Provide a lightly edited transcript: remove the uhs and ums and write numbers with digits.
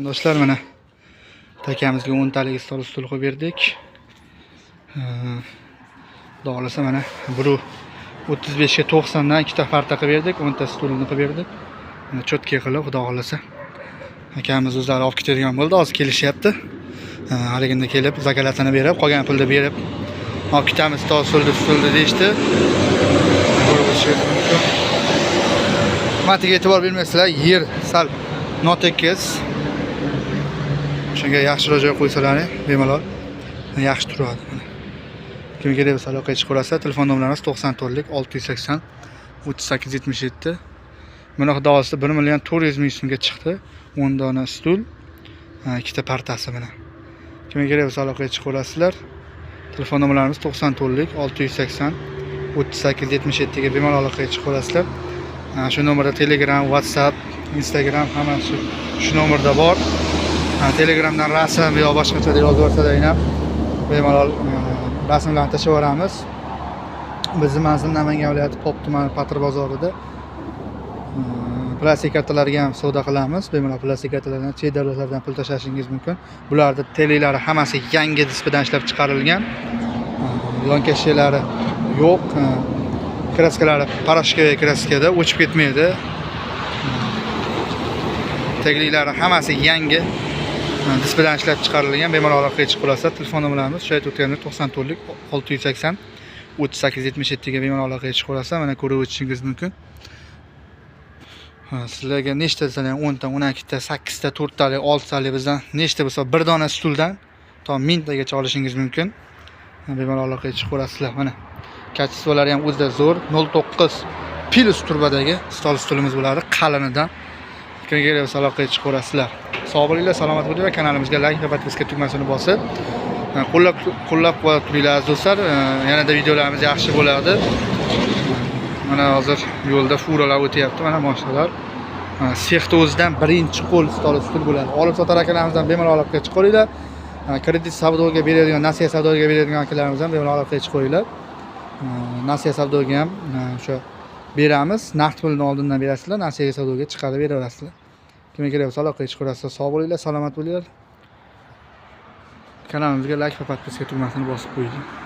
Do'stlar, mana takamizga 10 talik stol ustul qo'yib berdik. Xudo xolasa mana buru 35 ga 90 dan ikkita parta qilib berdik, 10 ta stulni qilib berdik. Mana cho'tka qilib, xudo xolasa akamiz o'zlari olib ketadigan bo'ldi. Hozir kelishyapti. Haligida kelib, zakalatini berib, qolgan pulni berib olib ketamiz, stol stulni deyishdi. Matiga e'tibor bermaysizlar, yer sal notekis. Shunga yaxshiroq joy qo'ysalaring, bemalol yaxshi turadi. Kimga kerak bo'lsa aloqaga chiqib olasiz. Telefon nomerimiz 94lik 680 3877. Mana xudo xolasa 1 million 400 ming so'mga chiqdi. 10 dona stul, ikkita partasi mana. Kimga kerak bo'lsa aloqaga chiqib olasizlar. Telefon nomerimiz 94lik 680 3877 ga bemalol aloqaga chiqib olasizlar. Shu nomerda Telegram, WhatsApp, Instagram hammasi shu nomerda bor. Telegramdan rasm yo boshqacha yozib yuborsalar ham bemalol rasmlarni tashlab yuboramiz. Bizning manzil Namangan viloyati Pop tumani Patr bozorida. Plastik kartalarga ham savdo qilamiz. Bemalol plastik kartalardan chet davlatlardan pul tashlashingiz mumkin. Bularda teleklari hammasi yangi displedan ishlab chiqarilgan. Yonka shaylari yo'q. Kraskalari parashkaya kraskada o'chib ketmaydi. Tegliklari hammasi yangi displedan ishlab chiqarilgan. Bemalol aloqaga chiqib olasizlar. Telefon nomerimiz shu yerda o'tganda 94lik 680 3877 ga bemalol aloqaga chiqib olasizlar. Mana ko'rib o'tishingiz mumkin. Sizlarga nechta desalar 10 ta, 12 ta, 8 ta, 4 talik, 6 talik bizdan nechta bo'lsa bir dona stuldan to 1000 tagacha olishingiz mumkin. Bemalol aloqaga chiqib olasizlar. Mana kачестволari ham o'zida zo'r, 09 plus turbadagi stulimiz bo'ladi, qalinidan. Kimga kerak bo'lsa aloqaga chiqib olasizlar. Sog' bo'linglar, salomat bo'linglar. Kanalimizga like va podpiska tugmasini bosib, qo'llab-quvvatlab turinglar do'stlar. Yanada videolarimiz yaxshi bo'ladi. Mana hozir yo'lda furalar o'tyapti, mana mashinalar. Sexda o'zidan birinchi qo'l stul bo'ladi. Olib sotar akalarimizdan bemalol aloqaga chiqib olinglar. Kredit savdoga beradigan, nasiya savdoga beradigan akalarimizdan bemalol aloqaga chiqib olinglar. Nasiya savdoga ham o'sha beramiz. Naqd pulni oldindan berasizlar, nasiya savdoga chiqarib beraverasizlar. Kimga kerak bo'lsa aloqaga chiqib olasiz. Sog' bo'linglar, salomat bo'linglar. Kanalimizga like va podpiska tugmasini bosib qo'ying.